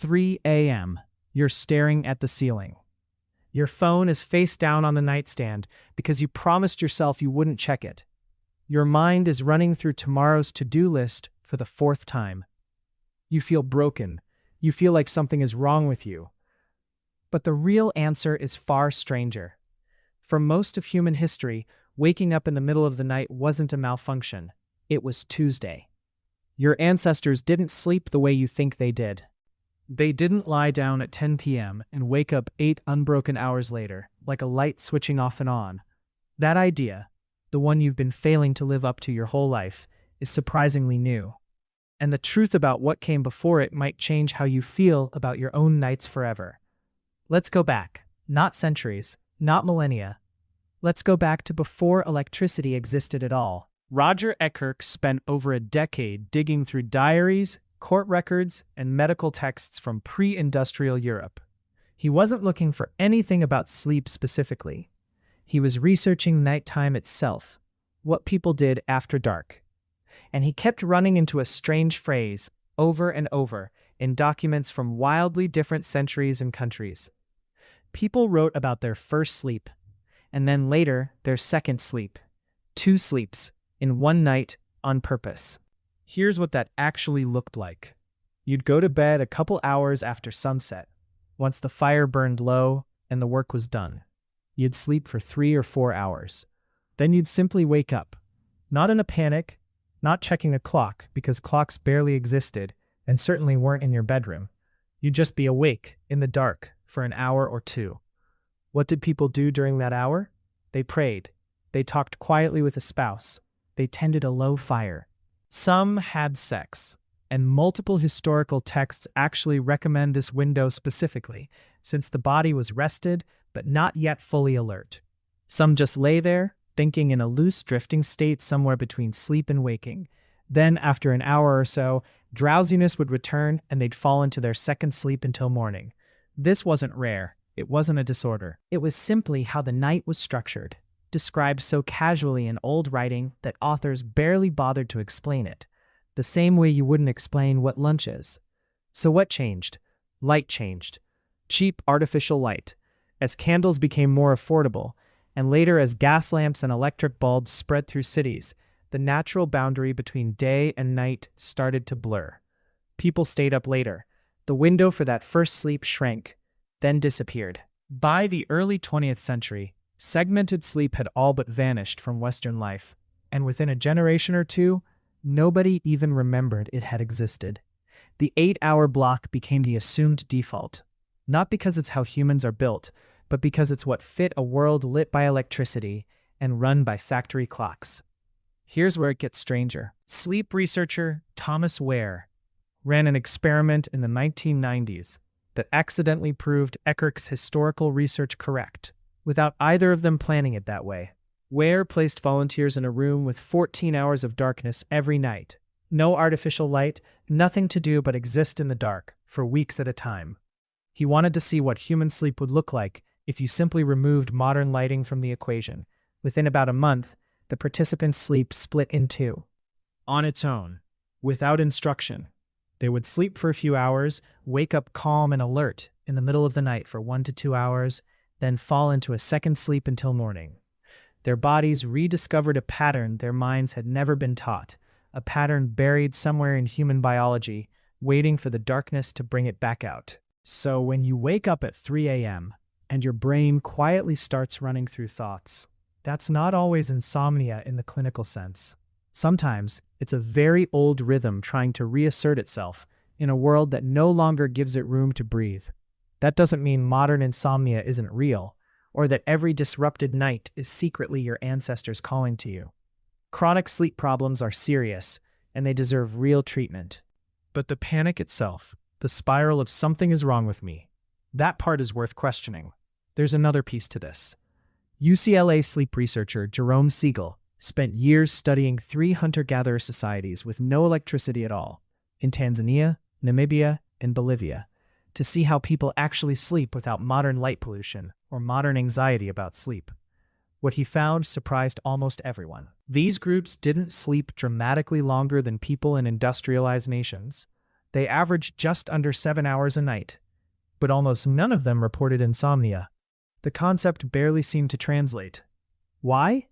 3 a.m. You're staring at the ceiling. Your phone is face down on the nightstand because you promised yourself you wouldn't check it. Your mind is running through tomorrow's to-do list for the fourth time. You feel broken. You feel like something is wrong with you. But the real answer is far stranger. For most of human history, waking up in the middle of the night wasn't a malfunction. It was Tuesday. Your ancestors didn't sleep the way you think they did. They didn't lie down at 10 p.m. and wake up 8 unbroken hours later, like a light switching off and on. That idea, the one you've been failing to live up to your whole life, is surprisingly new. And the truth about what came before it might change how you feel about your own nights forever. Let's go back. Not centuries, not millennia. Let's go back to before electricity existed at all. Roger Eckerk spent over a decade digging through diaries, court records, and medical texts from pre-industrial Europe. He wasn't looking for anything about sleep specifically. He was researching nighttime itself, what people did after dark. And he kept running into a strange phrase over and over in documents from wildly different centuries and countries. People wrote about their first sleep, and then later their second sleep. 2 sleeps, in one night, on purpose. Here's what that actually looked like. You'd go to bed a couple hours after sunset, once the fire burned low and the work was done. You'd sleep for 3 or 4 hours. Then you'd simply wake up, not in a panic, not checking a clock because clocks barely existed and certainly weren't in your bedroom. You'd just be awake, in the dark, for an hour or 2. What did people do during that hour? They prayed. They talked quietly with a spouse. They tended a low fire. Some had sex, and multiple historical texts actually recommend this window specifically, since the body was rested but not yet fully alert. Some just lay there, thinking in a loose drifting state somewhere between sleep and waking. Then, after an hour or so, drowsiness would return and they'd fall into their second sleep until morning. This wasn't rare. It wasn't a disorder. It was simply how the night was structured, described so casually in old writing that authors barely bothered to explain it, the same way you wouldn't explain what lunch is. So what changed? Light changed. Cheap artificial light. As candles became more affordable, and later as gas lamps and electric bulbs spread through cities, the natural boundary between day and night started to blur. People stayed up later. The window for that first sleep shrank, then disappeared. By the early 20th century, segmented sleep had all but vanished from Western life, and within a generation or two, nobody even remembered it had existed. The 8-hour block became the assumed default, not because it's how humans are built, but because it's what fit a world lit by electricity and run by factory clocks. Here's where it gets stranger. Sleep researcher Thomas Ware ran an experiment in the 1990s that accidentally proved Eckerk's historical research correct, without either of them planning it that way. Ware placed volunteers in a room with 14 hours of darkness every night. No artificial light, nothing to do but exist in the dark, for weeks at a time. He wanted to see what human sleep would look like if you simply removed modern lighting from the equation. Within about a month, the participants' sleep split in 2. On its own, without instruction. They would sleep for a few hours, wake up calm and alert in the middle of the night for 1 to 2 hours, then fall into a second sleep until morning. Their bodies rediscovered a pattern their minds had never been taught, a pattern buried somewhere in human biology, waiting for the darkness to bring it back out. So when you wake up at 3 a.m., and your brain quietly starts running through thoughts, that's not always insomnia in the clinical sense. Sometimes it's a very old rhythm trying to reassert itself in a world that no longer gives it room to breathe. That doesn't mean modern insomnia isn't real, or that every disrupted night is secretly your ancestors calling to you. Chronic sleep problems are serious, and they deserve real treatment. But the panic itself, the spiral of something is wrong with me, that part is worth questioning. There's another piece to this. UCLA sleep researcher Jerome Siegel spent years studying 3 hunter-gatherer societies with no electricity at all, in Tanzania, Namibia, and Bolivia, to see how people actually sleep without modern light pollution or modern anxiety about sleep. What he found surprised almost everyone. These groups didn't sleep dramatically longer than people in industrialized nations. They averaged just under 7 hours a night, but almost none of them reported insomnia. The concept barely seemed to translate. Why?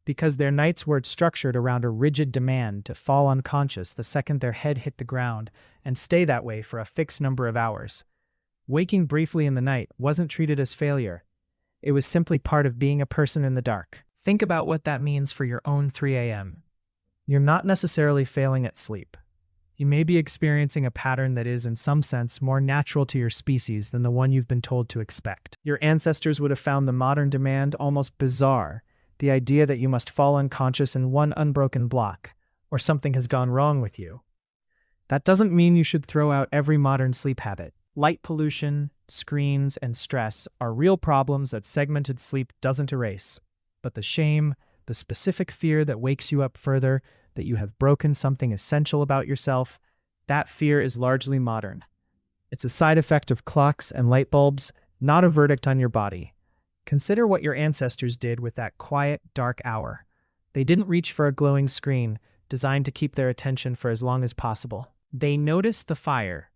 Because their nights were structured around a rigid demand to fall unconscious the second their head hit the ground and stay that way for a fixed number of hours. Waking briefly in the night wasn't treated as failure. It was simply part of being a person in the dark. Think about what that means for your own 3 a.m. You're not necessarily failing at sleep. You may be experiencing a pattern that is, in some sense, more natural to your species than the one you've been told to expect. Your ancestors would have found the modern demand almost bizarre, the idea that you must fall unconscious in one unbroken block, or something has gone wrong with you. That doesn't mean you should throw out every modern sleep habit. Light pollution, screens, and stress are real problems that segmented sleep doesn't erase. But the shame, the specific fear that wakes you up further, that you have broken something essential about yourself, that fear is largely modern. It's a side effect of clocks and light bulbs, not a verdict on your body. Consider what your ancestors did with that quiet, dark hour. They didn't reach for a glowing screen designed to keep their attention for as long as possible. They noticed the fire.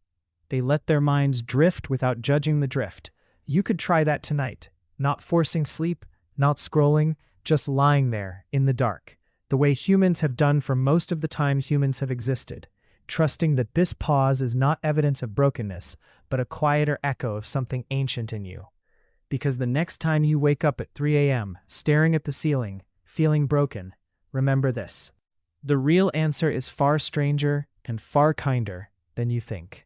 They let their minds drift without judging the drift. You could try that tonight, not forcing sleep, not scrolling, just lying there in the dark, the way humans have done for most of the time humans have existed, trusting that this pause is not evidence of brokenness, but a quieter echo of something ancient in you. Because the next time you wake up at 3 a.m., staring at the ceiling, feeling broken, remember this. The real answer is far stranger and far kinder than you think.